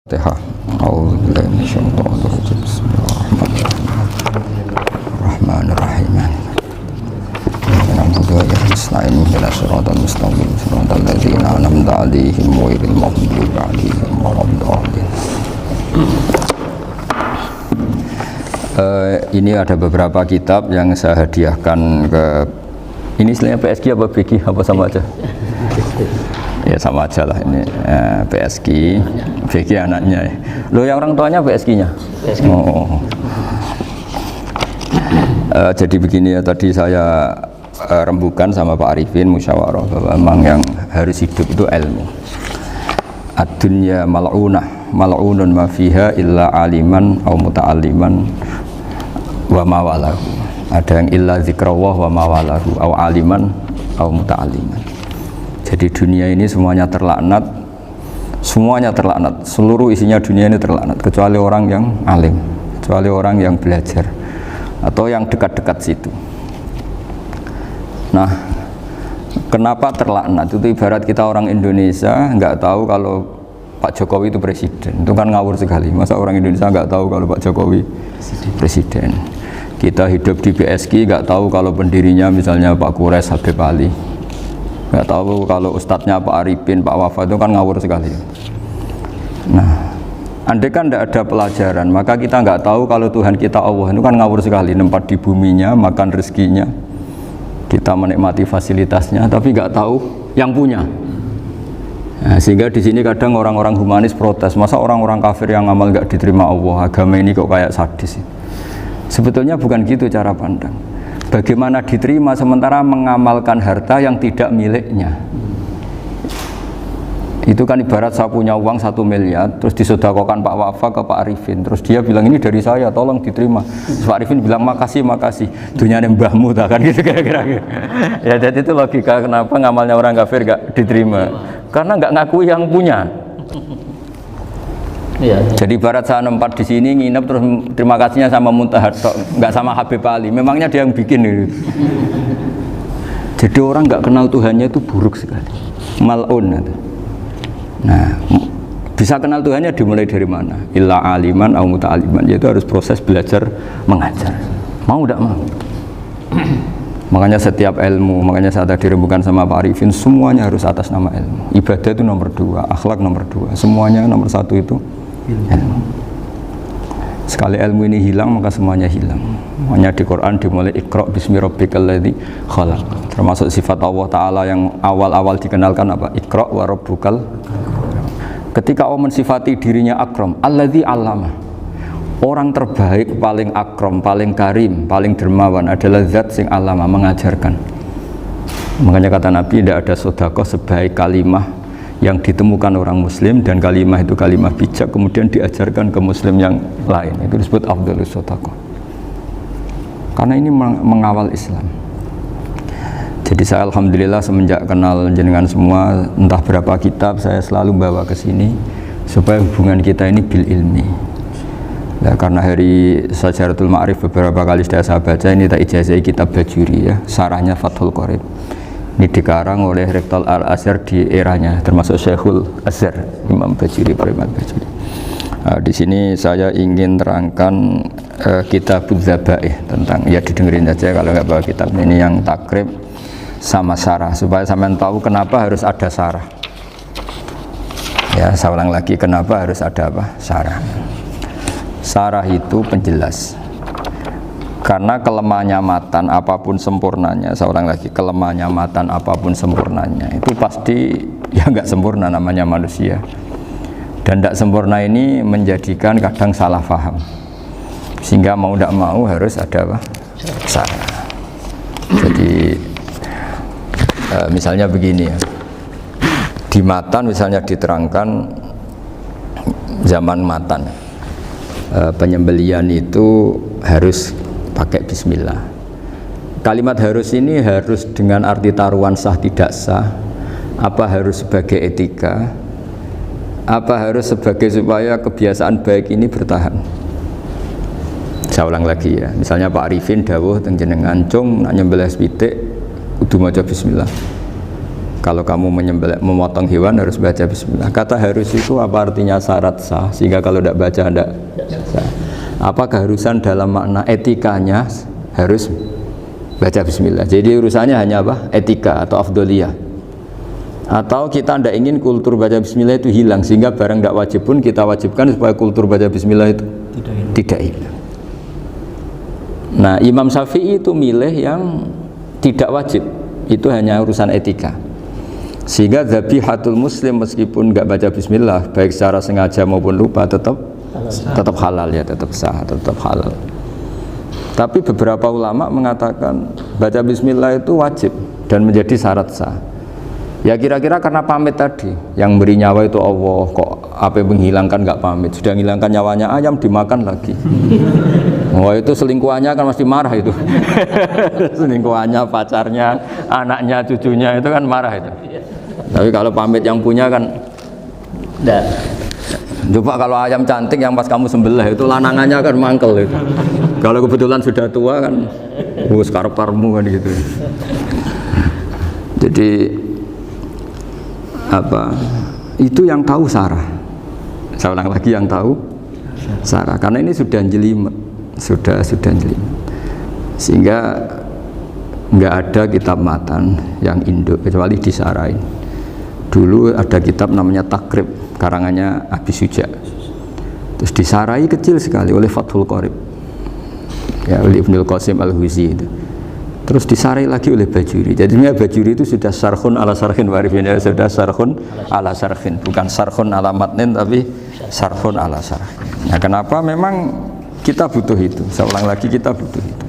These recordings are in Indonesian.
Fatihah. A'udzubillahi minasyaitonir rajim. Bismillahirrahmanirrahim. Na'budu wa nasta'inu ihdinas siratal mustaqim siratal ladzina an'amta 'alaihim ghairil maghdubi 'alaihim waladdallin. Ini ada beberapa kitab yang saya hadiahkan ke ini istilahnya PSG apa BG apa sama aja? Ya sama aja lah ini PSG, BG anaknya. Loh yang orang tuanya PSG-nya? PSG. Oh. Jadi begini ya, tadi saya rembukan sama Pak Arifin musyawarah bahwa memang yang harus hidup itu ilmu. Ad-dunya mal'unah, mal'unun ma fiha illa aliman au muta'alliman wa mawalahu. Ada yang illa zikrawah wa mawalahu au aliman au muta'alliman. Jadi dunia ini semuanya terlaknat, seluruh isinya dunia ini terlaknat kecuali orang yang alim, kecuali orang yang belajar atau yang dekat-dekat situ. Nah, kenapa terlaknat? Itu ibarat kita orang Indonesia nggak tahu kalau Pak Jokowi itu presiden, itu kan ngawur sekali. Masa orang Indonesia nggak tahu kalau Pak Jokowi presiden? Kita hidup di PSG nggak tahu kalau pendirinya misalnya Pak Kures Habib Ali. Nggak tahu kalau ustadznya Pak Arifin, Pak Wafa, itu kan ngawur sekali. Nah, andai kan tidak ada pelajaran, maka kita nggak tahu kalau Tuhan kita Allah, itu kan ngawur sekali. Nempat di buminya, makan rezekinya, kita menikmati fasilitasnya, tapi nggak tahu yang punya. Nah, sehingga di sini kadang orang-orang humanis protes, masa orang-orang kafir yang amal nggak diterima Allah, agama ini kok kayak sadis. Sebetulnya bukan gitu cara pandang. Bagaimana diterima sementara mengamalkan harta yang tidak miliknya. Itu kan ibarat saya punya uang 1 miliar terus disedekahkan Pak Wafa ke Pak Arifin, terus dia bilang ini dari saya, tolong diterima. Terus Pak Arifin bilang makasih dunyane mbahmu tak kan gitu kira-kira. Ya jadi itu logika kenapa ngamalnya orang kafir gak diterima, karena nggak ngaku yang punya. Ya. Jadi ibarat saya nempat di sini nginep terus terima kasihnya sama Muntaha, nggak sama Habib Ali. Memangnya dia yang bikin itu. Jadi orang nggak kenal Tuhannya itu buruk sekali. Mal'un. Nah, bisa kenal Tuhannya dimulai dari mana? Illa aliman au muta'aliman, yaitu harus proses belajar mengajar. Mau tidak mau. Makanya setiap ilmu, makanya saat tadi rembukan sama Pak Arifin, semuanya harus atas nama ilmu. Ibadah itu nomor 2, akhlak nomor 2, semuanya nomor 1 itu ilmu. Sekali ilmu ini hilang maka semuanya hilang. Makanya di Quran dimulai Iqra bismi rabbikal ladzi khalaq. Termasuk sifat Allah Ta'ala yang awal-awal dikenalkan apa? Iqra wa rabbukal. Ketika Allah mensifati dirinya akram, alladzi 'allama. Orang terbaik, paling akram, paling karim, paling dermawan adalah zat sing 'allama, mengajarkan. Makanya kata Nabi, tidak ada sedekah sebaik kalimah yang ditemukan orang muslim, dan kalimah itu kalimah bijak kemudian diajarkan ke muslim yang lain, itu disebut afdhalus shadaqah. Karena ini mengawal Islam. Jadi saya alhamdulillah semenjak kenal jenengan semua, entah berapa kitab saya selalu bawa ke sini supaya hubungan kita ini bil ilmi. Nah, karena hari Syajaratul Ma'arif beberapa kali sudah saya baca, ini tak ijazahi kitab Bajuri ya, sarahnya Fathul Qorib. Ini dikarang oleh Rektor Al-Azhar di eranya, termasuk Syekhul Azhar, Imam Bajuri, Pak Imam Bajuri. Di sini saya ingin terangkan kitab Dzabaih, tentang, ya didengerin saja kalau nggak bawa kitab ini, yang takrib sama sarah, supaya sampean tahu kenapa harus ada sarah. Ya, saya ulang lagi, kenapa harus ada apa? Sarah. Sarah itu penjelas. Karena kelemahannya matan apapun sempurnanya, seorang lagi, kelemahannya matan apapun sempurnanya itu pasti ya nggak sempurna, namanya manusia. Dan tidak sempurna ini menjadikan kadang salah paham, sehingga mau tidak mau harus ada apa? Sarah. Jadi misalnya begini ya, di matan misalnya diterangkan zaman matan, penyembelian itu harus pakai bismillah. Kalimat harus ini harus dengan arti taruhan sah tidak sah, apa harus sebagai etika, apa harus sebagai supaya kebiasaan baik ini bertahan. Saya ulang lagi ya, misalnya Pak Arifin dawuh teng jenengan cung nak nyembelih pitik kudu maca bismillah. Kalau kamu memotong hewan harus baca bismillah. Kata harus itu apa artinya syarat sah? Sehingga kalau tidak baca tidak sah. Apa keharusan dalam makna etikanya harus baca bismillah. Jadi urusannya hanya apa? Etika atau afdoliyah. Atau kita tidak ingin kultur baca bismillah itu hilang, sehingga barang tidak wajib pun kita wajibkan supaya kultur baca bismillah itu tidak hilang. Nah, Imam Syafi'i itu milih yang tidak wajib. Itu hanya urusan etika. Sehingga dhabihatul muslim meskipun nggak baca bismillah baik secara sengaja maupun lupa tetap halal ya, tetap sah, tetap halal. Tapi beberapa ulama mengatakan baca bismillah itu wajib dan menjadi syarat sah. Ya kira-kira karena pamit tadi, yang beri nyawa itu Allah, kok apa yang menghilangkan nggak pamit, sudah menghilangkan nyawanya ayam dimakan lagi. Wah itu selingkuhannya kan mesti marah itu. Selingkuhannya, pacarnya, anaknya, cucunya itu kan marah itu. Tapi kalau pamit yang punya kan enggak. Coba kalau ayam cantik yang pas kamu sembelih itu lanangannya kan mangkel itu. Kalau kebetulan sudah tua kan karep-karepmu kan gitu. Jadi apa? Itu yang tahu Sarah. Saya ulang lagi, yang tahu Sarah. Karena ini sudah jelimet, sudah jelimet. Sehingga nggak ada kitab matan yang Indo kecuali di Sarah ini. Dulu ada kitab namanya Takrib, karangannya Abi Suja. Terus disarai kecil sekali oleh Fathul Qorib, ya, oleh Ibnul Qasim Al-Huzi itu. Terus disarai lagi oleh Bajuri. Jadi Bajuri itu sudah sarhun ala sarhin warifin, ya, sudah sarhun ala sarhin, bukan sarhun ala matnin tapi sarhun ala sarhin. Nah, kenapa memang kita butuh itu? Saya ulang lagi, kita butuh itu.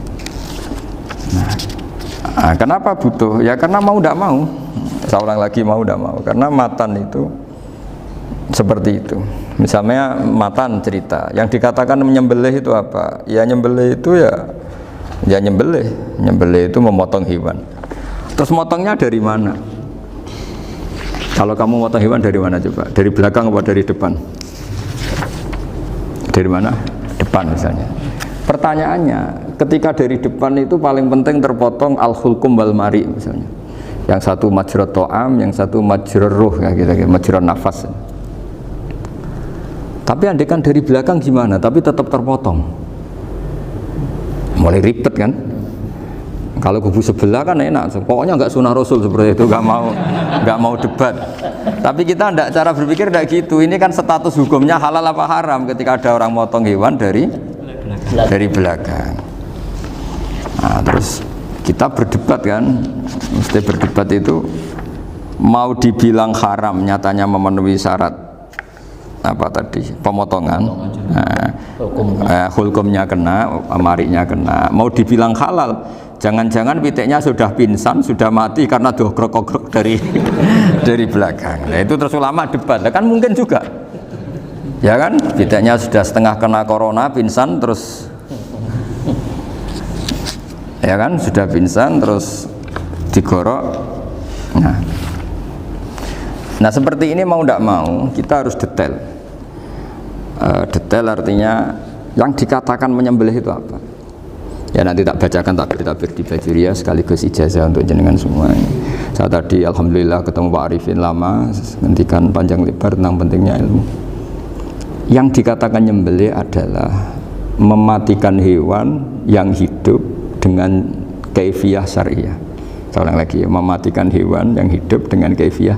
Nah, kenapa butuh? Ya karena mau tidak mau. Saya ulang lagi, mau tidak mau. Karena matan itu seperti itu. Misalnya matan cerita, yang dikatakan menyembelih itu apa? Ya nyembelih itu ya nyembelih itu memotong hewan. Terus motongnya dari mana? Kalau kamu motong hewan dari mana coba? Dari belakang atau dari depan? Dari mana? Depan misalnya. Pertanyaannya, ketika dari depan itu paling penting terpotong al-hulkum wal mari misalnya. Yang satu majrur to'am, yang satu majrur ruh, ya, gitu, majrur nafas. Tapi andaikan dari belakang gimana? Tapi tetap terpotong. Mulai ribet kan? Kalau kubu sebelah kan enak, pokoknya nggak sunnah Rasul seperti itu, nggak mau debat. Tapi kita tidak, cara berpikir tidak gitu. Ini kan status hukumnya halal apa haram ketika ada orang motong hewan dari belakang. Nah, terus kita berdebat kan, mesti berdebat itu mau dibilang haram, nyatanya memenuhi syarat apa tadi, pemotongan. Hukumnya kena, mariknya kena. Mau dibilang halal, jangan-jangan pitiknya sudah pingsan, sudah mati karena dogrok-ogrok dari belakang. Nah, itu terus ulama debat, kan mungkin juga. Ya kan, pitiknya sudah setengah kena corona, pingsan terus. Ya kan, sudah pingsan terus digorok. Nah seperti ini mau tidak mau kita harus detail. Detail artinya yang dikatakan menyembelih itu apa? Ya nanti tak bacakan takbir di Bajuria sekaligus ijazah untuk jenengan semua. Saya tadi alhamdulillah ketemu Pak Arifin lama, ngendikan panjang lebar tentang pentingnya ilmu. Yang dikatakan nyembelih adalah mematikan hewan yang hidup dengan kaifiyah syariah. Saya ulang lagi, mematikan hewan yang hidup dengan kaifiyah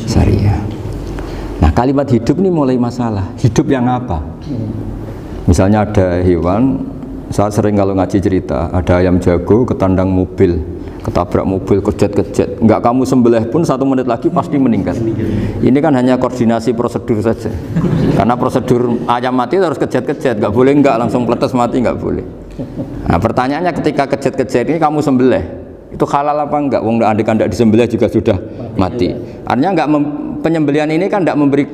syariah. Nah kalimat hidup ini mulai masalah. Hidup yang apa? Misalnya ada hewan, saya sering kalau ngaji cerita, ada ayam jago ketandang mobil, ketabrak mobil, kejet-kejet, nggak kamu sembelih pun 1 menit lagi pasti meninggal. Ini kan hanya koordinasi prosedur saja. Karena prosedur ayam mati harus kejet-kejet, nggak boleh nggak langsung peletes mati, nggak boleh. Nah pertanyaannya, ketika kejet-kejet ini kamu sembelih, itu halal apa enggak? Wong andaikan tidak disembelih juga sudah mati. Artinya enggak, penyembelihan ini kan tidak memberi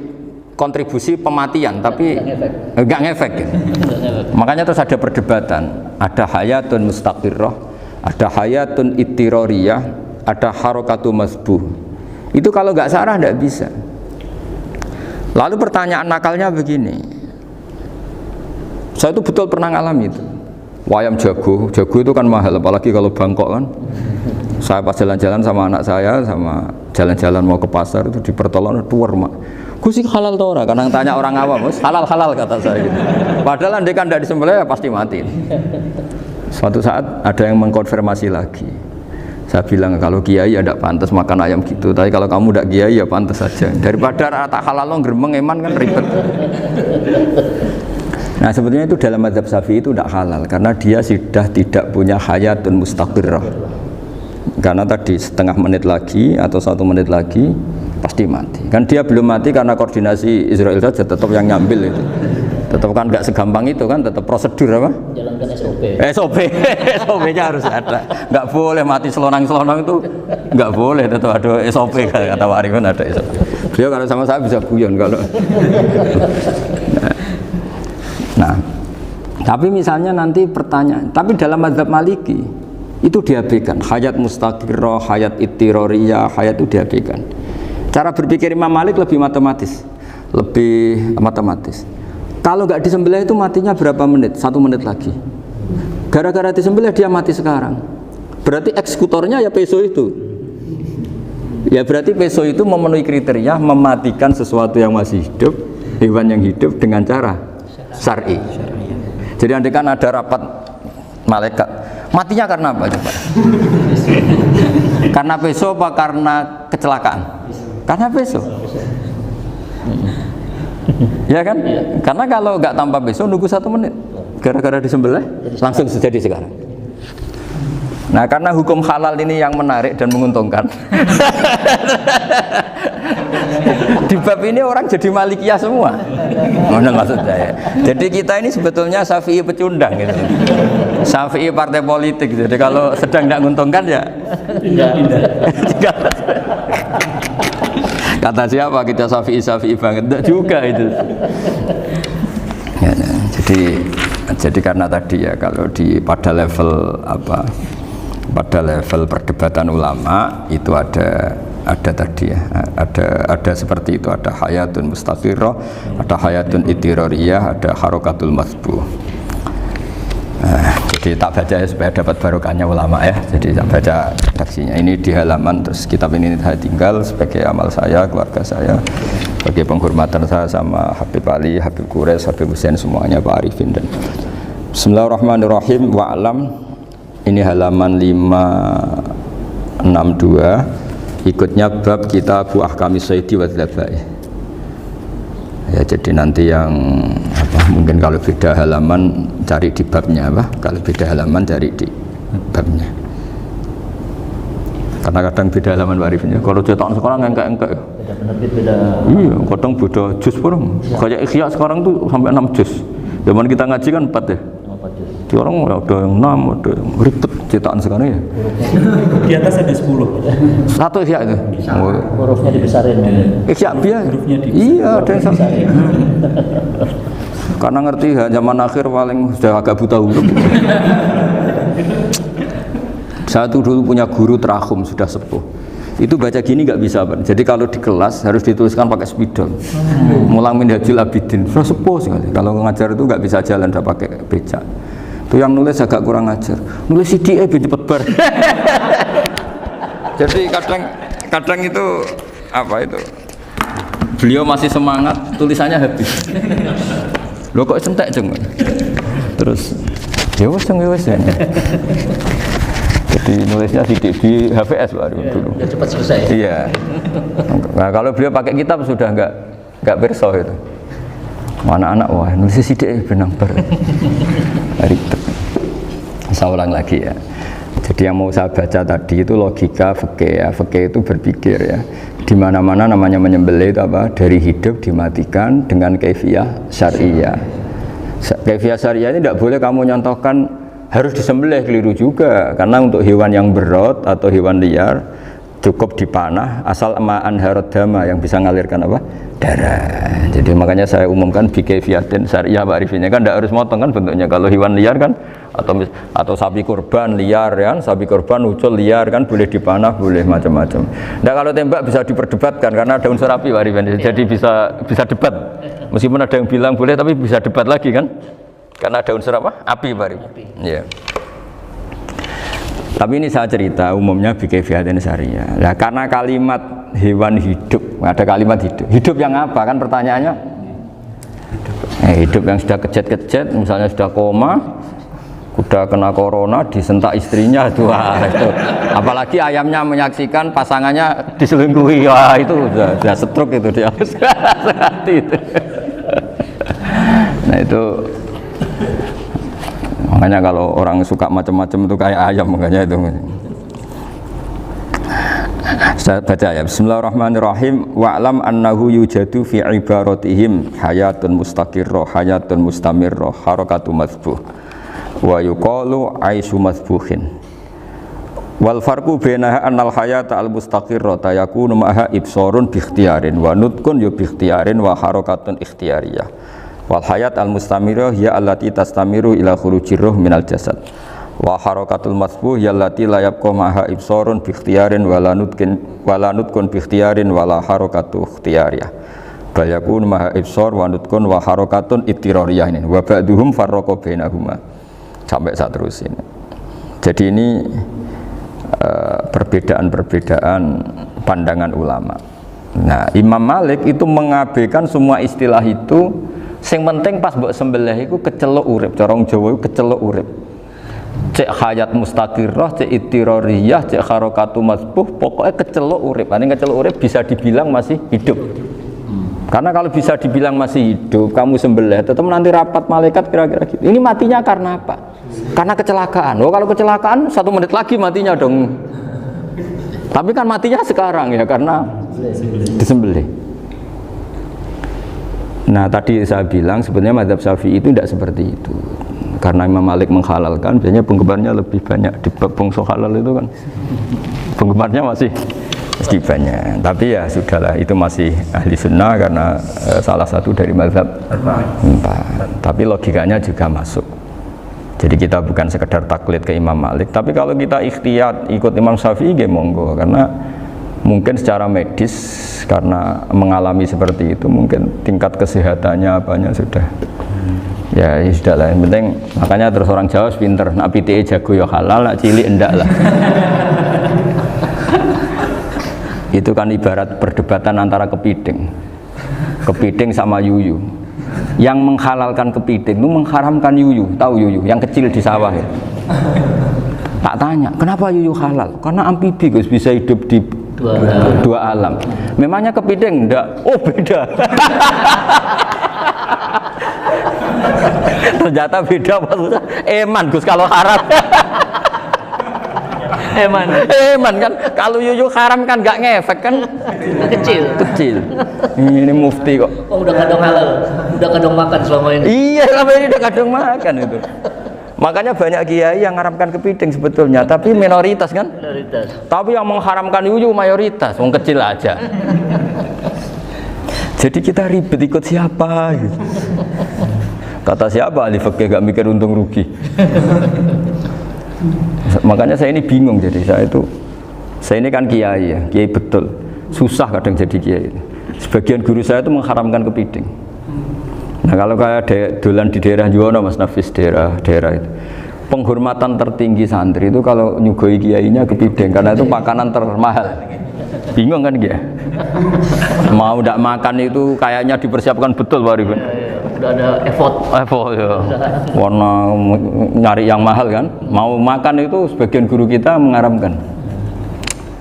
kontribusi pematian, tapi enggak ngefek. Makanya terus ada perdebatan. Ada hayatun mustaqirrah, ada hayatun ittiroriyah, ada harokatu masbuh. Itu kalau enggak sarah enggak bisa. Lalu pertanyaan nakalnya begini. Saya itu betul pernah ngalami itu. Wayam jago itu kan mahal, apalagi kalau Bangkok kan. Saya pas jalan-jalan sama anak saya, sama jalan-jalan mau ke pasar itu di pertolongan tuwer mak. Gus iki halal ta ora? Kadang tanya orang awam, "Mus, halal-halal," kata saya gitu. Padahal andai kan tidak disembelih ya pasti mati. Suatu saat ada yang mengkonfirmasi lagi. Saya bilang kalau kiai ya tidak pantas makan ayam gitu, tapi kalau kamu tidak kiai ya pantas saja. Daripada rata halal lo geremeng eman kan ribet. Nah sebetulnya itu dalam mazhab Syafi'i itu tidak halal karena dia sudah tidak punya hayatun mustaqirrah. Karena tadi setengah menit lagi atau 1 menit lagi pasti mati. Kan dia belum mati karena koordinasi Israel saja, tetap yang nyambil itu. Tetap kan nggak segampang itu kan, tetap prosedur apa? Jalankan SOP. SOP-nya harus ada. Nggak boleh mati selonang-selonang itu, nggak boleh. Tetap ada SOP kata Pak Arifin ada SOP. Beliau kalau sama saya bisa guyon kalau. Nah, tapi misalnya nanti pertanyaan, tapi dalam mazhab Maliki itu diabaikan, hayat mustaqirrah, hayat ittiroriyah, hayat itu diabaikan. Cara berpikir Imam Malik lebih matematis. Kalau nggak disembelih itu matinya berapa menit? 1 menit lagi. Gara-gara disembelih dia mati sekarang. Berarti eksekutornya ya peso itu. Ya berarti peso itu memenuhi kriteria mematikan sesuatu yang masih hidup, hewan yang hidup dengan cara syar'i. Jadi andai kan ada rapat malaikat, matinya karena apa coba? Karena peso apa karena kecelakaan? Karena peso. Ya kan? Karena kalau nggak tanpa peso nunggu 1 menit, gara-gara disembelih langsung terjadi sekarang. Nah karena hukum halal ini yang menarik dan menguntungkan. Di bab ini orang jadi Malikiyah semua. Mana maksud saya? Jadi kita ini sebetulnya Syafi'i pecundang gitu. Syafi'i partai politik. Jadi kalau sedang tidak menguntungkan ya kata siapa kita Syafi'i banget? Tidak juga itu. Ya, jadi karena tadi ya kalau pada level pada level perdebatan ulama itu ada tadi ya, ada seperti itu, ada hayatun mustaqirrah, ada hayatun ittiroriyah, ada harokatul masbuh. Jadi tak baca ya supaya dapat barokahnya ulama ya. Jadi tak baca redaksinya. Ini di halaman, terus kitab ini saya tinggal sebagai amal saya, keluarga saya, sebagai penghormatan saya sama Habib Ali, Habib Qures, Habib Hussein semuanya, Pak Arifin dan Bismillahirrahmanirrahim. Wa'lam, ini halaman 562, ikutnya bab kitab Ahkamis Sayyidi wa Dzabai. Ya, jadi nanti yang mungkin kalau beda halaman cari di babnya kalau beda halaman cari di babnya. Karena kadang beda halaman Pak Arifin. Kalau cetakan sekarang enggak. Beda penerbit, beda. Iya, kadang beda juz pun. Kayak Ikhya sekarang tuh sampai 6 juz. Zaman kita ngaji kan 4 ya. Sekarang ada yang 6, ada yang ribet cetakan sekarang ya. Di atas ada 10. Satu Ikhya itu. Hurufnya dibesarin. Ikhya biasa. Iya, ada yang sama. Karena ngerti zaman akhir paling sudah agak buta huruf. Saya tuh dulu punya guru terakhum sudah sepuh. Itu baca gini nggak bisa, Pak. Jadi kalau di kelas harus dituliskan pakai spidol. Mulang Minhajul Abidin, sudah sepuh sekali. Kalau ngajar itu nggak bisa jalan, udah pakai becak. Itu yang nulis agak kurang ajar. Nulis CDE biar cepet bar. Jadi kadang itu itu. Beliau masih semangat, tulisannya habis. Loh kok sentek jeng. Terus ya wes. Jadi nulisnya di HVS baru dulu. Udah cepat selesai. Iya. Nah kalau beliau pakai kitab sudah nggak perso itu. Anak-anak wah nulis sidik benang bar. Ribet. Saya ulang lagi ya. Jadi yang mau saya baca tadi itu logika fikih ya. Fikih itu berpikir ya. Di mana-mana namanya menyembelih itu dari hidup dimatikan dengan kaifiyah syariah. Kaifiyah syariah ini tidak boleh kamu nyontohkan harus disembelih, keliru juga. Karena untuk hewan yang berat atau hewan liar cukup dipanah asal ma'an harodama yang bisa mengalirkan darah. Jadi makanya saya umumkan bikaifiyatin syariah Pak Arifinnya kan tidak harus motong kan bentuknya. Kalau hewan liar kan atau sapi kurban liar kan, sapi kurban ucul liar kan boleh dipanah, boleh macam-macam. Nah kalau tembak bisa diperdebatkan karena daun serapi Pak Arifin. Jadi bisa debat. Meskipun ada yang bilang boleh tapi bisa debat lagi kan. Karena daun serapa? Api Pak Arifin. Iya. Tapi ini saya cerita umumnya bikaifiyatin syariah. Nah, karena kalimat hewan hidup. Ada kalimat hidup. Hidup yang apa kan pertanyaannya? Hidup yang sudah kejet-kejet, misalnya sudah koma, udah kena corona, disentak istrinya itu. Apalagi ayamnya menyaksikan pasangannya diselingkuhi, wah itu sudah stroke itu dia. Itu. Nah itu makanya kalau orang suka macam-macam itu kayak ayam makanya itu. Saya baca ya. Bismillahirrahmanirrahim. Wa'lam annahu yujadu fi ibaratihim hayatun mustaqirrah, hayatun mustamirrah, harakatu madhbuh. Wa yuqalu aisyu madhbuhin. Wal farqu bainaha annal hayata al mustaqirrah yakunu ma'aha ibsarun bi ikhtiyarin wa nutqun bi ikhtiyarin wa harakatun ikhtiyariyah. Wal hayat al mustamirrah ya allati tastamiru ila khurujir ruh minal jasad. Wa harakatul masbuh yallati la yabqa maha ibsarun bi ikhtiyarin wala nutkun bi ikhtiyarin wala harakatu ikhtiyariyah bal yakun maha ibsar wa nutkun wa harakatun ittirariyah ini wa ba'duhum farraqa bainahuma sampai seterusnya. Jadi ini perbedaan-perbedaan pandangan ulama. Nah, Imam Malik itu mengabaikan semua istilah itu, sing penting pas mbok sembelih iku kecelok urip, cara wong Jawa iku kecelok urip. Cek hayat mustaqirrah, cek ittirariyah, cek harakatu masbuh, pokoknya kecelok urip. Ini kecelok urip bisa dibilang masih hidup. Karena kalau bisa dibilang masih hidup, kamu sembelih, tetap nanti rapat malaikat kira-kira gitu. Ini matinya karena apa? Karena kecelakaan. Oh kalau kecelakaan 1 menit lagi matinya dong. Tapi kan matinya sekarang ya karena disembelih. Nah tadi saya bilang sebenarnya mazhab Syafi'i itu tidak seperti itu. Karena Imam Malik menghalalkan, biasanya penggemarnya lebih banyak di bangsa halal itu kan. Penggemarnya masih banyak. Tapi ya sudahlah, itu masih ahli sunnah karena salah satu dari mazhab 4. Tapi logikanya juga masuk. Jadi kita bukan sekedar taklid ke Imam Malik, tapi kalau kita ikhtiyat ikut Imam Syafi'i ya monggo, karena mungkin secara medis karena mengalami seperti itu mungkin tingkat kesehatannya apanya sudah ya sudah lah, yang penting makanya terus orang Jawa pinter, nak PTE jago ya halal, nak cilik enggak lah. Itu kan ibarat perdebatan antara kepiting sama yuyu. Yang menghalalkan kepiting itu mengharamkan yuyu, tahu yuyu yang kecil di sawah ya. Tak tanya kenapa yuyu halal, karena amfibi Gus, bisa hidup di dua alam. Memangnya kepiting enggak? Oh beda. Ternyata beda maksudnya. Eman Gus kalau haram. Eman kan kalau yuyu haram kan nggak ngefek kan. Kecil. Ini mufti kok. Oh udah kadang halal, udah kadang makan selama ini. Iya selama ini udah kadang makan itu. Makanya banyak kiai yang mengharamkan kepiting sebetulnya, tapi minoritas kan. Tapi yang mengharamkan yuyu mayoritas, wong kecil aja. Jadi kita ribet ikut siapa gitu. Kata siapa ahli fikih gak mikir untung rugi. Makanya saya ini bingung, jadi saya ini kan kiai ya, kiai betul. Susah kadang jadi kiai. Sebagian guru saya itu mengharamkan kepiting. Nah kalau kayak dolan di daerah Juwono Mas Nafis, daerah itu penghormatan tertinggi santri itu kalau nyugoi kiainya kepiting, karena itu makanan termahal. Bingung kan dia? Mau tidak makan itu kayaknya dipersiapkan betul Pak Ribun. Udah ada effort ya. Warna nyari yang mahal kan. Mau makan itu sebagian guru kita mengharamkan.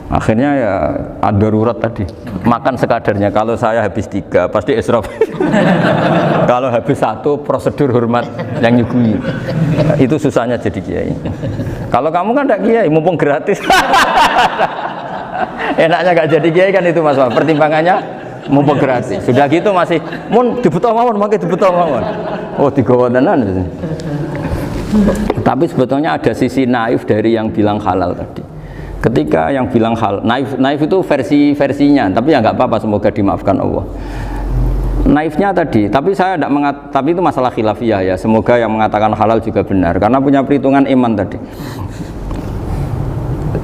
Akhirnya ya ada darurat tadi. Makan sekadarnya. Kalau saya habis 3 pasti israf. Kalau habis 1 prosedur hormat yang nyugui. Itu susahnya jadi kiai. Kalau kamu kan tidak kiai, mumpung gratis. Enaknya gak jadi kiai kan itu Mas. Pertimbangannya mumpung gratis. Sudah gitu masih mun dibutuh mawon, makai dibutuh mawon. Oh digawa tenan. Tapi sebetulnya ada sisi naif dari yang bilang halal tadi. Ketika yang bilang naif itu versinya, tapi ya nggak apa-apa, semoga dimaafkan Allah. Naifnya tadi, tapi saya tidak tapi itu masalah khilafiyah ya. Semoga yang mengatakan halal juga benar, karena punya perhitungan iman tadi.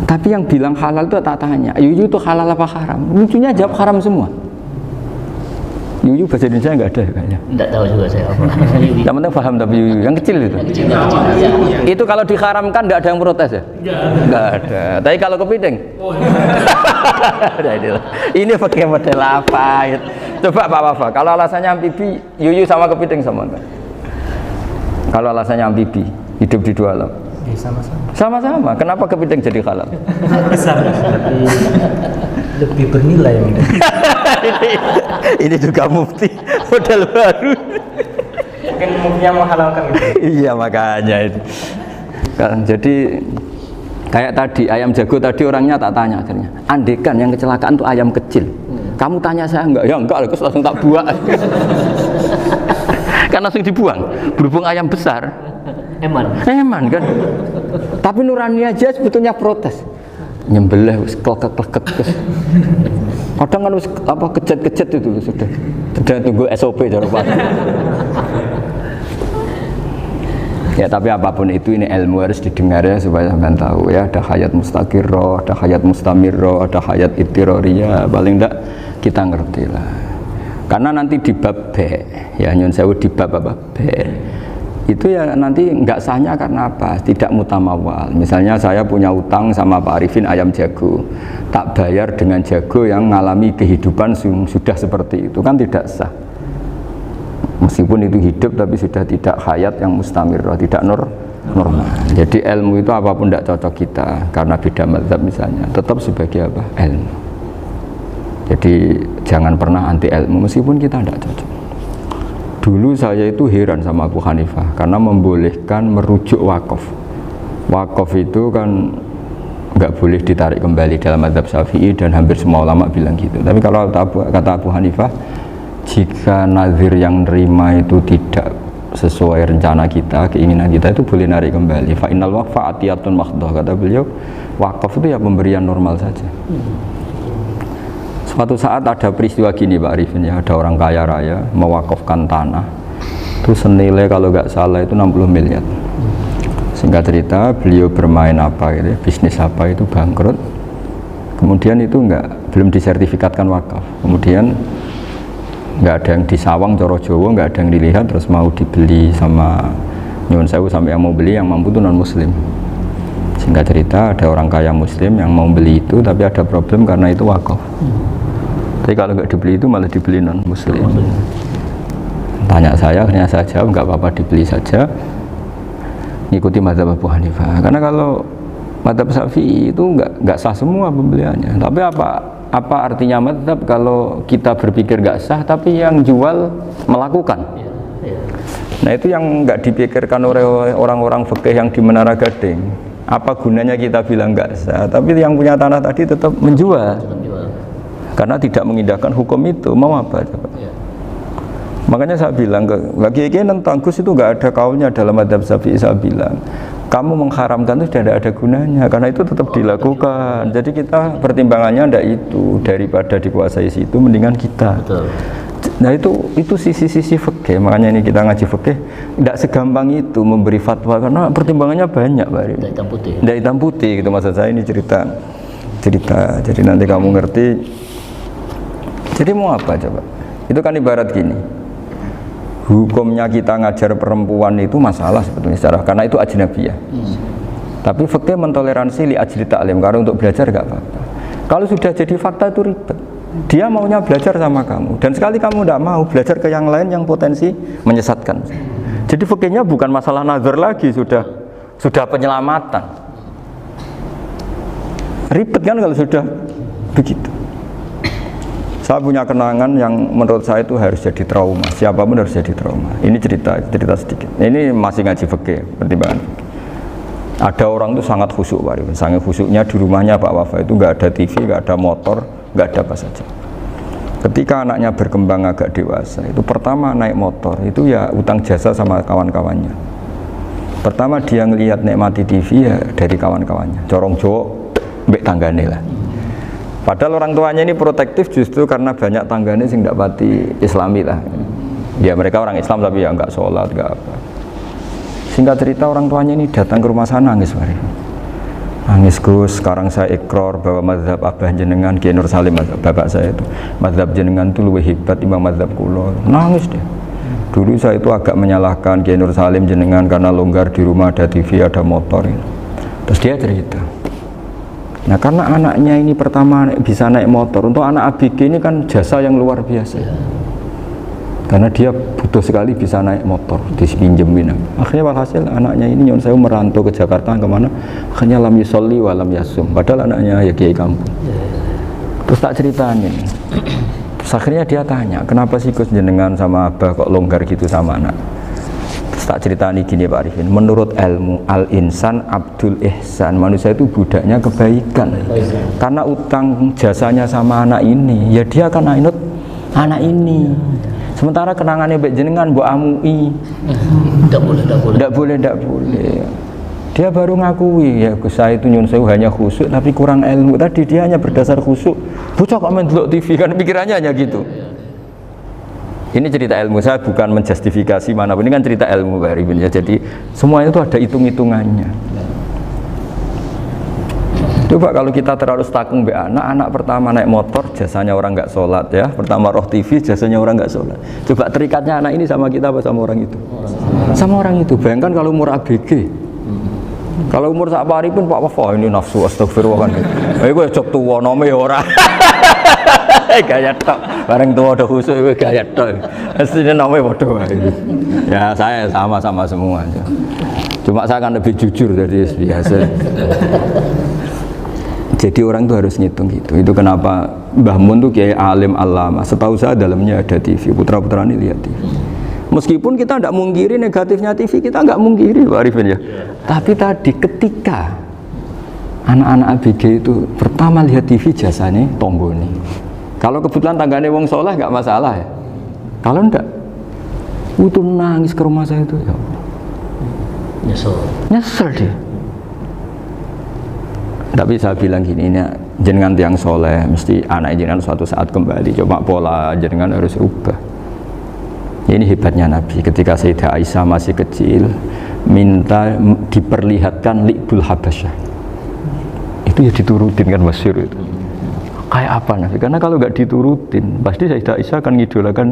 Tapi yang bilang halal itu tak tanya, yuyu itu halal apa haram? Lucunya jawab haram semua. Yuyu bahasa Indonesia nggak ada kayaknya. Enggak tahu juga saya apa. Yang penting paham tapi yuyu, yang kecil itu. Kecil. Ya. Itu kalau diharamkan nggak ada yang protes ya? Nggak ada. Tapi kalau kepiting? Nah, ini pakai model apa? Coba Pak Wafa, kalau alasannya amfibi, yuyu sama kepiting sama enggak? Kalau alasannya amfibi, hidup di dua alam. Ya, sama-sama. Sama-sama. Kenapa kepiting jadi halal? Besar. Lebih bernilai yang ini. Ini juga mufti model baru. Mungkin muftinya menghalalkan itu. Iya makanya itu. Kan jadi kayak tadi ayam jago tadi orangnya tak tanya akhirnya. Andekan yang kecelakaan tuh ayam kecil. Kamu tanya saya enggak? Ya enggak, terus langsung tak buang. Kan langsung dibuang. Berhubung ayam besar. Eman kan. Tapi Nurani aja sebetulnya protes. Nyembelih wis klekek-klekek. Kadang kan wis apa kejet-kejet itu sudah. Sudah tunggu SOP cara Pak. Ya tapi apapun itu ini ilmu harus didengar ya supaya sampean tahu ya, ada hayat mustaqirrah, ada hayat mustamirrah, ada hayat ittirariyah, paling enggak kita ngerti lah. Karena nanti di bab B ya nyun sewu di bab apa B itu ya nanti enggak sahnya karena apa? Tidak mutamawal. Misalnya saya punya utang sama Pak Arifin ayam jago, tak bayar dengan jago yang mengalami kehidupan sudah seperti itu kan tidak sah. Meskipun itu hidup tapi sudah tidak hayat yang mustamirrah, tidak normal. Jadi ilmu itu apapun tidak cocok kita karena beda mazhab misalnya, tetap sebagai apa? Ilmu. Jadi jangan pernah anti ilmu meskipun kita tidak cocok. Dulu saya itu heran sama Abu Hanifah karena membolehkan merujuk wakaf. Wakaf itu kan nggak boleh ditarik kembali dalam mazhab Syafi'i dan hampir semua ulama bilang gitu. Tapi kalau kata Abu Hanifah, jika nazir yang nerima itu tidak sesuai rencana kita, keinginan kita itu boleh narik kembali. Fa innal waqfa atiyatun makhdah, kata beliau, wakaf itu ya pemberian normal saja. Suatu saat ada peristiwa gini Pak Arifin ya, ada orang kaya raya mewakafkan tanah itu senilai kalau nggak salah itu 60 miliar. Singkat cerita beliau bermain apa gitu, bisnis apa itu bangkrut. Kemudian itu belum disertifikatkan wakaf. Kemudian nggak ada yang disawang coro Jawa, nggak ada yang dilihat, terus mau dibeli sama nyuwun sewu sampai yang mau beli yang mampu itu non muslim. Singkat cerita ada orang kaya muslim yang mau beli itu tapi ada problem karena itu wakaf. Tapi kalau nggak dibeli itu malah dibeli non muslim. Tanya saya, akhirnya saya jawab nggak apa-apa dibeli saja, ngikuti mazhab Abu Hanifah. Karena kalau mazhab Syafi'i itu nggak sah semua pembeliannya. Tapi apa artinya mazhab kalau kita berpikir nggak sah tapi yang jual melakukan? Nah itu yang nggak dipikirkan oleh orang-orang fikih yang di Menara Gading. Apa gunanya kita bilang nggak sah? Tapi yang punya tanah tadi tetap menjual. Karena tidak mengindahkan hukum itu, mau apa coba? Makanya saya bilang bagi tentang Gus itu nggak ada kaulnya dalam mazhab Syafi'i. Saya bilang kamu mengharamkan itu sudah tidak ada gunanya karena itu tetap dilakukan. Jadi kita pertimbangannya ndak itu, daripada dikuasai situ mendingan kita. Betul. Nah itu sisi-sisi fikih. Makanya ini kita ngaji fikih tidak segampang itu memberi fatwa karena pertimbangannya banyak Pak. Tidak hitam putih. Tidak hitam putih gitu maksud saya, ini cerita. Jadi nanti kamu ngerti. Jadi mau apa coba? Itu kan ibarat gini. Hukumnya kita ngajar perempuan itu masalah sebetulnya secara karena itu ajnabiyah. Tapi fikih mentoleransi li ajli ta'lim karena untuk belajar enggak apa-apa. Kalau sudah jadi fakta itu ribet. Dia maunya belajar sama kamu dan sekali kamu tidak mau belajar ke yang lain yang potensi menyesatkan. Jadi fikihnya bukan masalah nazar lagi, sudah penyelamatan. Ribet kan kalau sudah begitu. Saya punya kenangan yang menurut saya itu harus jadi trauma. Siapapun harus jadi trauma. Ini cerita sedikit. Ini masih ngaji fikih, pertimbangan fikih. Ada orang itu sangat khusyuk, Pak. Sangat khusyuknya di rumahnya Pak Wafa itu nggak ada TV, nggak ada motor, nggak ada apa saja. Ketika anaknya berkembang agak dewasa, itu pertama naik motor, itu ya utang jasa sama kawan-kawannya. Pertama dia ngelihat nikmati TV ya dari kawan-kawannya. Corong Jawa, mbek tanggane lah. Padahal orang tuanya ini protektif justru karena banyak tangganya sing ndak pati Islami lah. Ya mereka orang Islam tapi ya nggak sholat, nggak apa. Singkat cerita orang tuanya ini datang ke rumah sana nangis, Nangis Gus, sekarang saya ikrar bahwa mazhab abah jenengan Kiai Nur Salim, mazhab bapak saya itu, mazhab jenengan itu lebih hebat timbang mazhab kula. Nangis dia. Dulu saya itu agak menyalahkan Kiai Nur Salim jenengan karena longgar di rumah ada TV, ada motor. Terus dia cerita. Nah karena anaknya ini pertama bisa naik motor, untuk anak ABG ini kan jasa yang luar biasa. Karena dia butuh sekali bisa naik motor, dipinjemin. Akhirnya walhasil anaknya ini nyon saya merantau ke Jakarta kemana? Akhirnya lam yusolli wa lam yasum. Padahal anaknya ya kiai kampung. Terus tak ceritain. Terus akhirnya dia tanya, kenapa sih Gus jenengan sama abah kok longgar gitu sama anak? Terus tak ceritani gini Pak Arifin, menurut ilmu al-insan abdul ihsan, manusia itu budaknya kebaikan. Karena utang jasanya sama anak ini, ya dia akan ainut anak ini. Sementara kenangannya mbak jenengan mbok amui. Tidak boleh. Dia baru ngakui ya Gus saya itu nyun sewu hanya khusyuk tapi kurang ilmu. Tadi dia hanya berdasar khusyuk. Bocah kok main delok TV kan pikirannya hanya gitu. Ini cerita ilmu, saya bukan menjustifikasi manapun, ini kan cerita ilmu Pak Arifin ya. Jadi semuanya itu ada hitung-hitungannya. Coba kalau kita terlalu stakung be anak pertama naik motor jasanya orang nggak sholat ya, pertama roh TV jasanya orang nggak sholat. Coba terikatnya anak ini sama kita apa sama orang itu? Sama orang itu. Bayangkan kalau umur ABG, kalau umur sak pari pun Pak Wafa ini nafsu astagfirullah kan. Gue cok tua nome ora. Gaya tok, bareng tua udah khusus gue gaya tok. Aslinya namanya bodoh. Ya saya sama-sama semua. Cuma saya kan lebih jujur dari biasa. Jadi orang itu harus ngitung gitu. Itu kenapa Mbah Mun tuh kiai alim alama. Setahu saya dalamnya ada TV. Putra-putra ini lihat TV. Meskipun kita tidak mungkiri negatifnya TV, kita nggak mungkiri Pak Arifin ya. Tapi tadi ketika anak-anak ABG itu pertama lihat TV jasanya tonggoni. Kalau kebetulan tanggane wong soleh nggak masalah ya. Kalau enggak, itu nangis ke rumah saya itu ya. Nyesel dia. Tapi saya bilang gini, ini jenengan tiang soleh, mesti anak jenengan suatu saat kembali. Coba pola jenengan harus rubah. Ini hebatnya Nabi. Ketika Sayyidah Aisyah masih kecil, minta diperlihatkan Li'bul Habasyah. Itu ya diturutin kan masyhur itu. Kayak apa Nabi? Karena kalau nggak diturutin, pasti Sayyidah Aisyah akan ngidolakan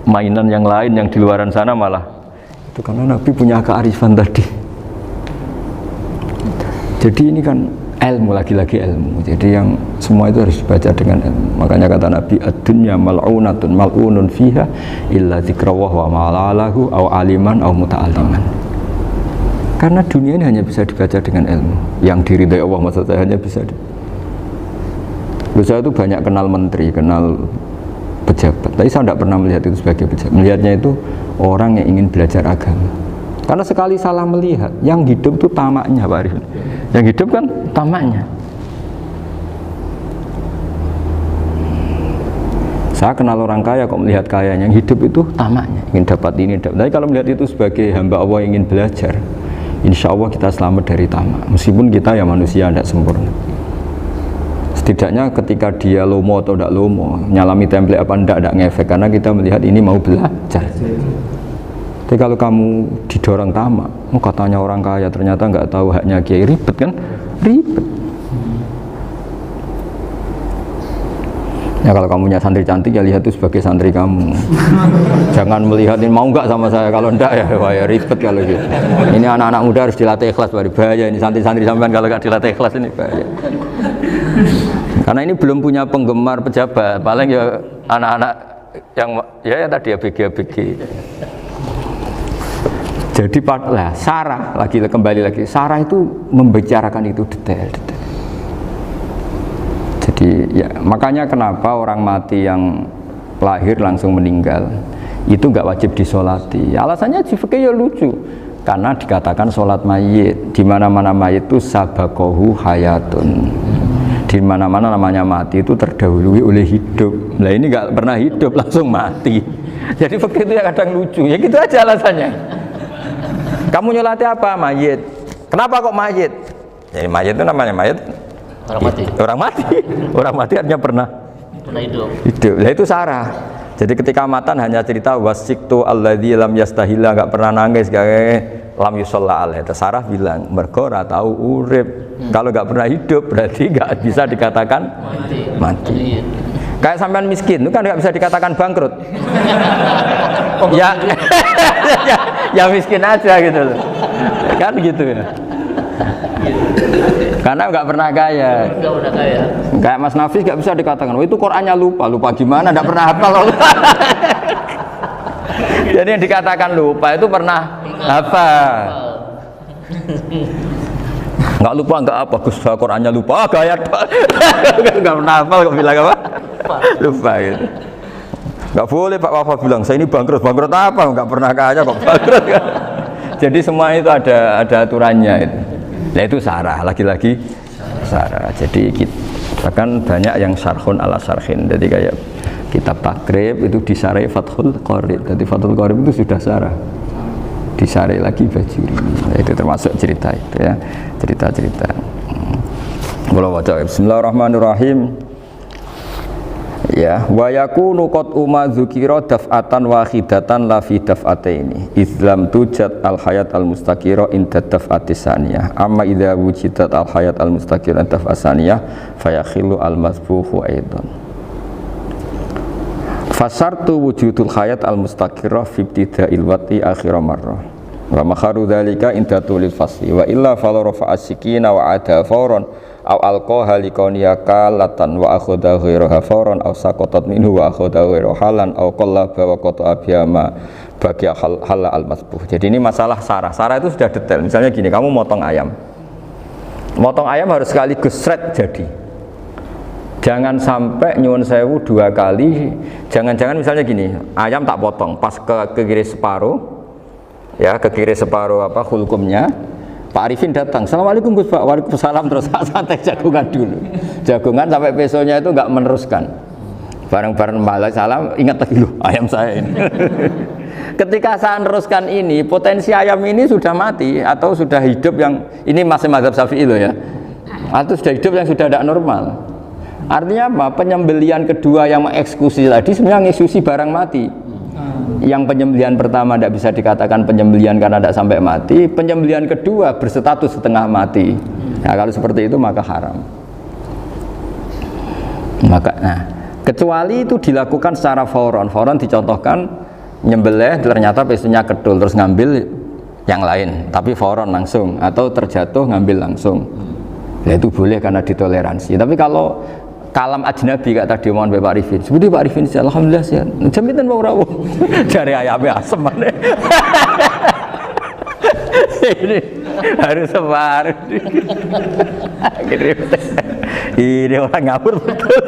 mainan yang lain yang di luaran sana malah. Itu karena Nabi punya kearifan tadi. Jadi ini kan ilmu, lagi-lagi ilmu. Jadi yang semua itu harus dibaca dengan ilmu. Makanya kata Nabi, ad-dunya mal'unatun mal'unun fiha illa dzikrawah wa ma'alalahu aw aliman aw muta'alliman. Karena dunia ini hanya bisa dibaca dengan ilmu. Yang diridai Allah maksud saya hanya bisa saya itu banyak kenal menteri, kenal pejabat. Tapi saya tidak pernah melihat itu sebagai pejabat. Melihatnya itu orang yang ingin belajar agama. Karena sekali salah melihat, yang hidup itu tamaknya Pak Arifin. Yang hidup kan tamaknya. Saya kenal orang kaya kok melihat kayanya, yang hidup itu tamaknya, ingin dapat ini, dapat. Tapi kalau melihat itu sebagai hamba Allah yang ingin belajar, insya Allah kita selamat dari tamak. Meskipun kita ya manusia tidak sempurna. Setidaknya ketika dia lomo atau tidak lomo, nyalami template apa tidak ngefek, karena kita melihat ini mau belajar. Tapi kalau kamu didorong tamak, katanya orang kaya ternyata nggak tahu haknya kiai, ribet kan? Ribet. Ya kalau kamu punya santri cantik ya lihat itu sebagai santri kamu. Jangan melihat ini mau nggak sama saya, kalau enggak ya wah ya ribet kalau gitu. Ini anak-anak muda harus dilatih ikhlas, bahaya ini santri-santri sampean kalau nggak dilatih ikhlas ini bahaya. Karena ini belum punya penggemar pejabat, paling ya anak-anak yang ya tadi ABG. Jadi lah Sarah kembali lagi Sarah itu membicarakan itu detail. Jadi ya makanya kenapa orang mati yang lahir langsung meninggal itu nggak wajib disolati. Alasannya di fikih ya lucu. Karena dikatakan sholat mayit, di mana-mana mayit itu sabakohu hayatun. Di mana-mana namanya mati itu terdahului oleh hidup. Nah ini nggak pernah hidup langsung mati. Jadi fikih itu ya kadang lucu. Ya gitu aja alasannya. Kamu nyolati apa? Mayit. Kenapa kok mayit? Jadi mayit itu namanya mayit. Orang mati. Orang mati. Orang mati artinya pernah hidup. Nah itu Sarah. Jadi ketika matan hanya cerita wasiktu alladzi lam yastahila, nggak pernah nangis, lam yusalla alaih. Sarah bilang mergo ora tau urip. Kalau nggak pernah hidup berarti nggak bisa dikatakan mati. Kayak sampean miskin itu kan nggak bisa dikatakan bangkrut. Ya, ya miskin aja gitu loh. Kan gitu ya. Karena nggak pernah kaya. Nggak pernah kaya. Kayak Mas Nafis nggak bisa dikatakan, oh itu Qurannya lupa gimana? Nggak pernah hafal. Jadi yang dikatakan lupa itu pernah hafal. Nggak lupa nggak apa, Gus Qurannya lupa, gaya nggak pernah hafal kok bilang apa? Lupa gitu. Nggak boleh Pak Wafa bilang saya ini bangkrut apa? Nggak pernah kaya kok bangkrut. Jadi semua itu ada aturannya itu. Nah itu sarah, lagi-lagi sarah. Jadi kita kan banyak yang syarhun ala syarhin. Jadi kayak kitab takrib itu disarai Fathul Qorib. Jadi Fathul Qorib itu sudah sarah. Disarai lagi Bajuri. Nah, itu termasuk cerita itu ya. Cerita-cerita. Kalau baca Bismillahirrahmanirrahim. Ya, wa yakunu qad dzukira daf'atan wahidatan la fi daf'ataini islam tujad al hayat al mustaqira inda daf'ati saniyah amma idza wujidat al hayat al mustaqira daf'at saniyah fayakhilu al masbuhu aidan fasartu wujudul hayat al mustaqira fi ibtida'il wati akhir marrah wa makharu dzalika inda tulil fasli wa illa fala rafa'a sikina wa ada fawran aw alqaha liqawniya kalatan wa akhadha ghayraha fawran aw saqatat minhu wa akhadha ghayraha halan aw qallaba wa qata'a biyama bagi hal al masbuh. Jadi ini masalah sarah. Sarah itu sudah detail. Misalnya gini, kamu motong ayam. Motong ayam harus sekaligus shred jadi. Jangan sampai nyuwun sewu 2 kali. Jangan-jangan misalnya gini, ayam tak potong pas ke kiri separuh. Ya, ke kiri separuh apa hulkumnya. Pak Arifin datang, Assalamualaikum Gus Pak, waalaikumsalam, terus santai jagungan dulu. Jagungan sampai pesonya itu nggak meneruskan. Bareng-bareng balik salam, ingat lagi loh ayam saya ini. Ketika saya meneruskan ini, potensi ayam ini sudah mati atau sudah hidup yang ini masih mazhab Syafi'i loh ya. Atau sudah hidup yang sudah tidak normal. Artinya apa? Penyembelian kedua yang mengeksekusi tadi sebenarnya mengeksekusi barang mati. Yang penyembelian pertama tidak bisa dikatakan penyembelian karena tidak sampai mati, penyembelian kedua berstatus setengah mati. Nah, kalau seperti itu maka haram. Nah, kecuali itu dilakukan secara fauron. Fauron dicontohkan nyembelih ternyata pesunya kedul terus ngambil yang lain, tapi fauron langsung atau terjatuh ngambil langsung. Ya itu boleh karena ditoleransi. Tapi kalau kalam ajnabi kata tadi mohon Pak Arifin. Sebutnya Pak Arifin sih alhamdulillah sehat. Jaminan mau rawuh. Dari ayamnya asem mana. Ini harus sebar. Ini orang ngawur betul.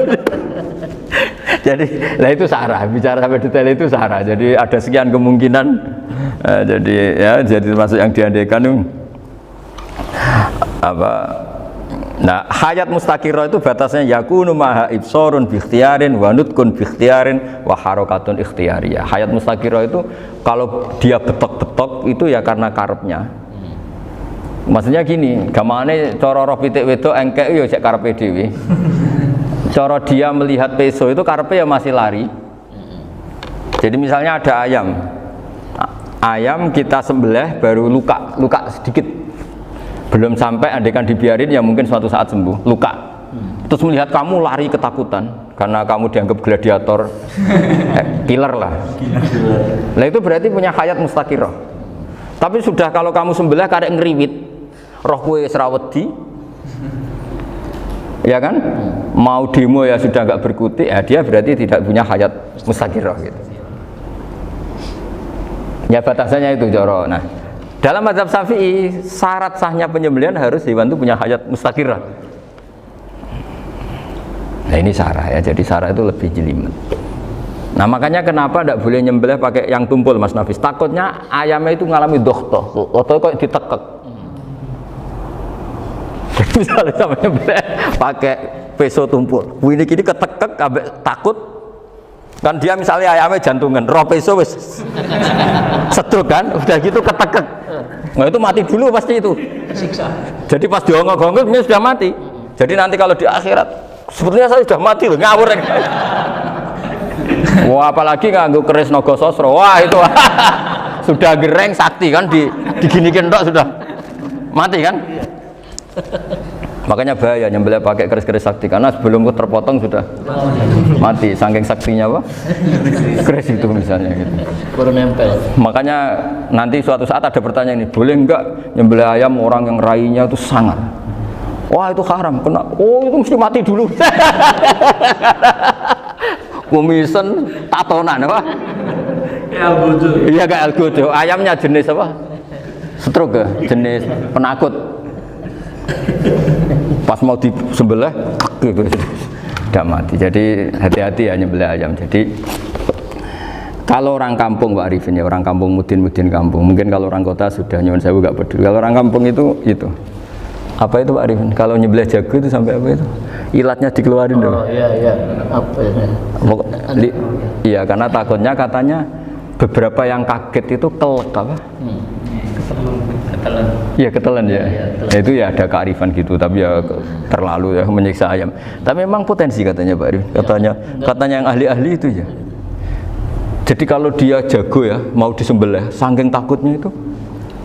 Jadi, lah itu sarah. Bicara sampai detail itu sarah. Jadi ada sekian kemungkinan. Jadi ya, jadi termasuk yang diandaikan apa? Nah, hayat mustaqirah itu batasnya yakunu maha ibsorun bi ikhtiarin wa nutkun bi ikhtiarin wa harakatun ikhtiyariyah. Hayat mustaqirah itu kalau dia betok-betok itu ya karena karepnya. Maksudnya gini, gamane cara roh pitik wedok engkek yo cek karepe dhewe. Cara dia melihat peso itu karepe ya masih lari. Jadi misalnya ada ayam. Ayam kita sembelih baru luka sedikit. Belum sampai andaikan dibiarin ya mungkin suatu saat sembuh, luka. Terus melihat kamu lari ketakutan karena kamu dianggap gladiator, killer lah. Nah itu berarti punya hayat mustaqirah. Tapi sudah kalau kamu sembelah karek ngeriwit, roh kue serawedi, ya kan? Mau demo ya sudah nggak berkutik, ya dia berarti tidak punya hayat mustaqirah gitu. Ya batasannya itu Joro. Nah. Dalam mazhab Syafi'i, syarat sahnya penyembelihan harus hewan itu punya hayat mustaqirah. Nah ini sarah ya, jadi sarah itu lebih jelimet. Nah makanya kenapa tidak boleh nyembelih pakai yang tumpul Mas Nafis? Takutnya ayamnya itu mengalami dohtoh, atau kok ditekek. Jadi misalnya sama nyembelih pakai peso tumpul, ini kini ketekek, takut. Kan dia misalnya ayamnya jantungan, roh peso wis setruk kan, udah gitu ketekek. Nah itu mati dulu pasti itu. Siksa. Jadi pas diongok-ongok ini sudah mati. Jadi nanti kalau di akhirat, sebetulnya saya sudah mati loh, ngawur. Wah apalagi nganggo keris naga sosro, wah itu sudah gereng sakti kan diginikin tok sudah mati kan. Makanya bahaya nyembelih pakai keris-keris sakti karena sebelum terpotong sudah mati saking saktinya apa keris itu misalnya gitu. Baru nempel. Makanya nanti suatu saat ada pertanyaan ini, boleh enggak nyembelih ayam orang yang rainya itu sangar? Wah itu haram, kena. Oh itu mesti mati dulu. Kumisen tatonan apa? Ya bodoh. Iya kayak algojo. Ayamnya jenis apa? Stroke ya? Jenis penakut. Pas mau disembelih gitu. Tidak mati. Jadi hati-hati ya nyembelih ayam. Jadi kalau orang kampung Pak Arifin ya, orang kampung mudin kampung. Mungkin kalau orang kota sudah nyuwun sewu gak peduli. Kalau orang kampung itu apa itu Pak Arifin? Kalau nyembelih jago itu sampai apa itu? Ilatnya dikeluarin dong. Oh iya. Apa ini? Iya karena takutnya katanya beberapa yang kaget itu kelek apa? Ketelan. Iya ketelan ya. Ya itu ya ada kearifan gitu tapi ya terlalu ya menyiksa ayam. Tapi memang potensi katanya Pak Arifin. Katanya yang ahli-ahli itu ya. Jadi kalau dia jago ya mau disembelih, saking takutnya itu.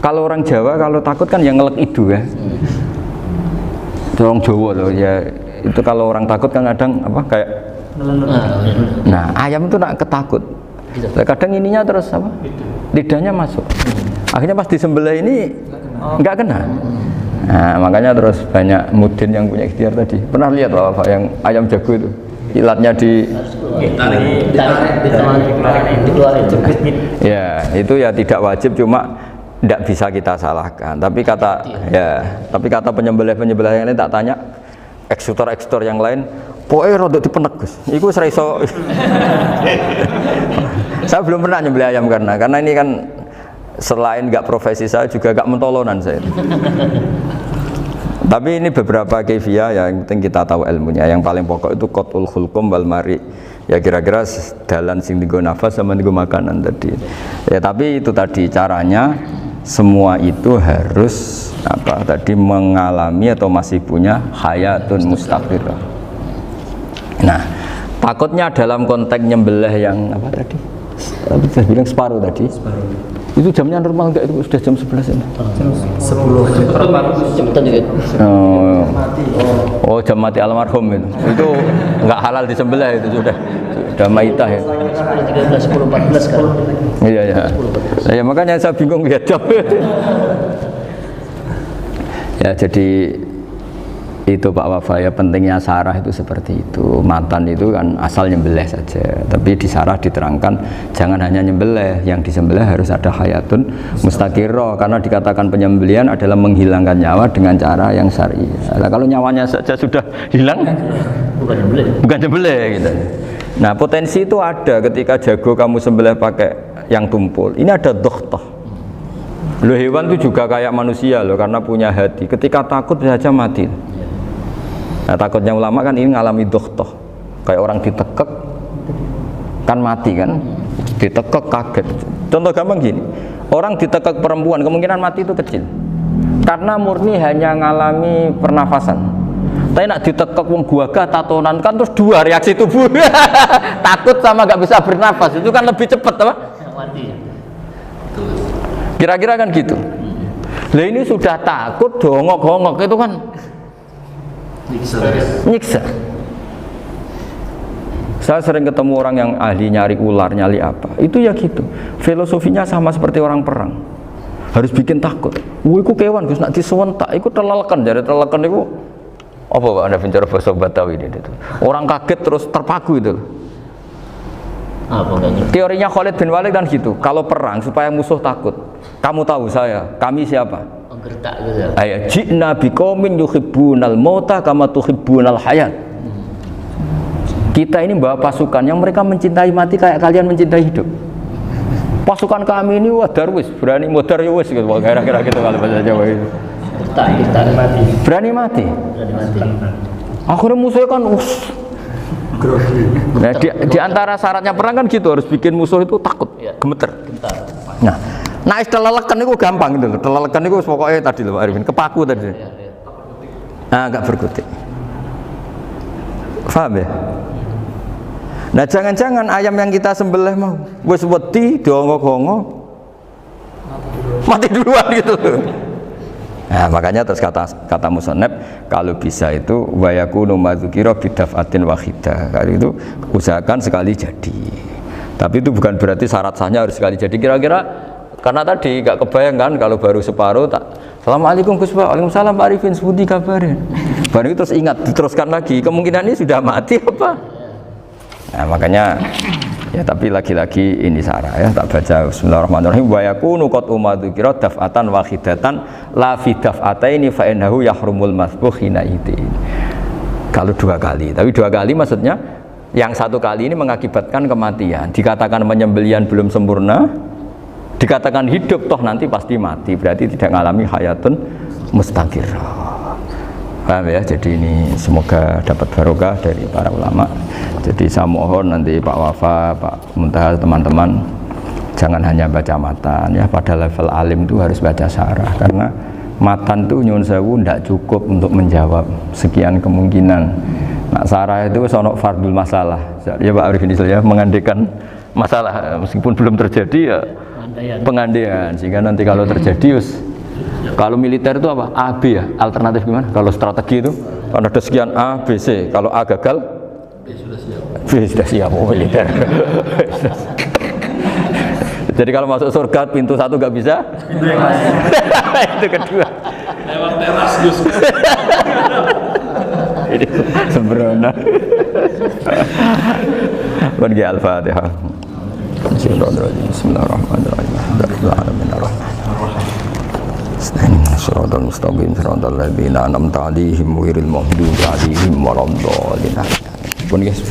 Kalau orang Jawa kalau takut kan yang ngelek idu ya. Orang Jawa loh ya. Itu kalau orang takut kan kadang apa kayak nah ayam itu nak ketakut kadang ininya terus apa lidahnya masuk akhirnya pas disembelih ini nggak kena. Nah makanya terus banyak mudin yang punya ikhtiar tadi pernah lihat Pak yang ayam jago itu ilatnya ya itu ya tidak wajib cuma tidak bisa kita salahkan tapi kata penyembelih yang lain tak tanya eksekutor yang lain pokoknya rodok dipenek Gus itu seraiso. Saya belum pernah nyembelih ayam karena ini kan selain nggak profesi saya juga nggak mentolonan saya. Tapi ini beberapa kefiah ya, yang penting kita tahu ilmunya. Yang paling pokok itu qatul khulqum wal mari ya kira-kira dalan sing digo nafas sama digo makanan tadi ya. Tapi itu tadi caranya semua itu harus apa tadi mengalami atau masih punya hayatun mustaqirah. Nah takutnya dalam konteks nyembelih yang apa tadi saya bilang separuh tadi itu jamnya normal enggak itu sudah jam 11 ini Jam 10 Cepetan juga. oh jam mati almarhum itu enggak halal disembelih itu sudah maitah ya 10, 13, 10, 14 kan. iya ya makanya saya bingung lihat jam. Ya jadi itu Pak Wafa ya pentingnya sarah itu seperti itu. Matan itu kan asal nyembelih saja tapi di sarah diterangkan jangan hanya nyembelih, yang disembelih harus ada hayatun mustaqirah karena dikatakan penyembelihan adalah menghilangkan nyawa dengan cara yang syar'i. Nah, kalau nyawanya saja sudah hilang bukan nyembelih gitu. Nah potensi itu ada ketika jago kamu sembelih pakai yang tumpul ini ada dokhtoh. Loh hewan itu juga kayak manusia loh karena punya hati ketika takut saja mati. Nah takutnya ulama kan ini ngalami dokhtoh kayak orang ditekek kan mati kan ditekek kaget. Contoh gampang gini orang ditekek perempuan kemungkinan mati itu kecil karena murni hanya ngalami pernafasan. Tapi nak ditekek wong gagah tatonan kan terus dua reaksi tubuh takut sama gak bisa bernafas itu kan lebih cepat apa? Mati. Kira-kira kan gitu. Lah ini sudah takut dongok-dongok itu kan nyiksa. Saya sering ketemu orang yang ahli nyari ular, nyari apa. Itu ya gitu. Filosofinya sama seperti orang perang. Harus bikin takut. Iku kewan Gus nak disewentak, iku telelekan. Jadi telelekan itu apa Pak Anda bicara bahasa Batawi ini itu. Orang kaget terus terpaku itu. Teorinya Khalid bin Walid kan gitu. Kalau perang supaya musuh takut. Kamu tahu kami siapa? Gertak gitu ya. Ayat ji'na biqaumin yuhibbunal mauta kama tuhibbunal hayat. Kita ini bawa pasukan yang mereka mencintai mati kayak kalian mencintai hidup. Pasukan kami ini wah darwis, berani modar ya wis gitu. Kira-kira gitu kalau bahasa Jawa itu. Gertak mati. Berani mati. Akhirnya musuhnya kan nah, di antara syaratnya perang kan gitu harus bikin musuh itu takut, gemeter. Nah telelekan itu gampang gitu loh. Telelekan itu pokoknya tadi loh Pak Arifin, kepaku tadi. Agak berkutik. Paham ya? Nah jangan-jangan ayam yang kita sembelih mau wis wedi dongok-dongok mati duluan gitu. Nah, makanya terus kata musannaf kalau bisa itu wa yakunu madzukira bidafatin wahidah. Kalau itu usahakan sekali jadi. Tapi itu bukan berarti syarat sahnya harus sekali jadi. Kira-kira karena tadi gak kebayang kan kalau baru separuh tak Assalamualaikum Gus Pak, Waalaikumsalam Pak Arifin, sebuti kabarin. Baru itu terus ingat, diteruskan lagi. Kemungkinan ini sudah mati apa? Nah, makanya ya tapi lagi-lagi ini sarah ya, tak baca bismillahirrahmanirrahim wa yakunu qad umadzukira daf'atan wahidatan la fi daf'ataini fa innahu yahrumul masbuh hina idin. Kalau dua kali, tapi dua kali maksudnya yang satu kali ini mengakibatkan kematian. Dikatakan penyembelian belum sempurna, dikatakan hidup toh nanti pasti mati, berarti tidak mengalami hayatun mustaqirah. Paham ya? Jadi ini semoga dapat barokah dari para ulama. Jadi saya mohon nanti Pak Wafa, Pak Muntaha, teman-teman jangan hanya baca matan ya, pada level alim itu harus baca syarah karena matan itu nyuwun sewu tidak cukup untuk menjawab sekian kemungkinan. Nah, syarah itu sono fardul masalah. Ya Pak Arifin ya, mengandaikan masalah meskipun belum terjadi ya pengandaian sehingga nanti kalau terjadi kalau militer itu apa? A, B ya? Alternatif gimana? Kalau strategi itu kalau ada sekian A, B, C. Kalau A gagal, B sudah siap. Oh, militer. Jadi kalau masuk surga pintu satu nggak bisa? Itu kedua. Lewat teras Gus. Ini sembrono. Bagi Al-Fatihah. Bismillahirrahmanirrahim. Shiratal mustaqim shiratal ladzina an'amta 'alaihim ghairil maghdubi 'alaihim waladdallin. Pun guys,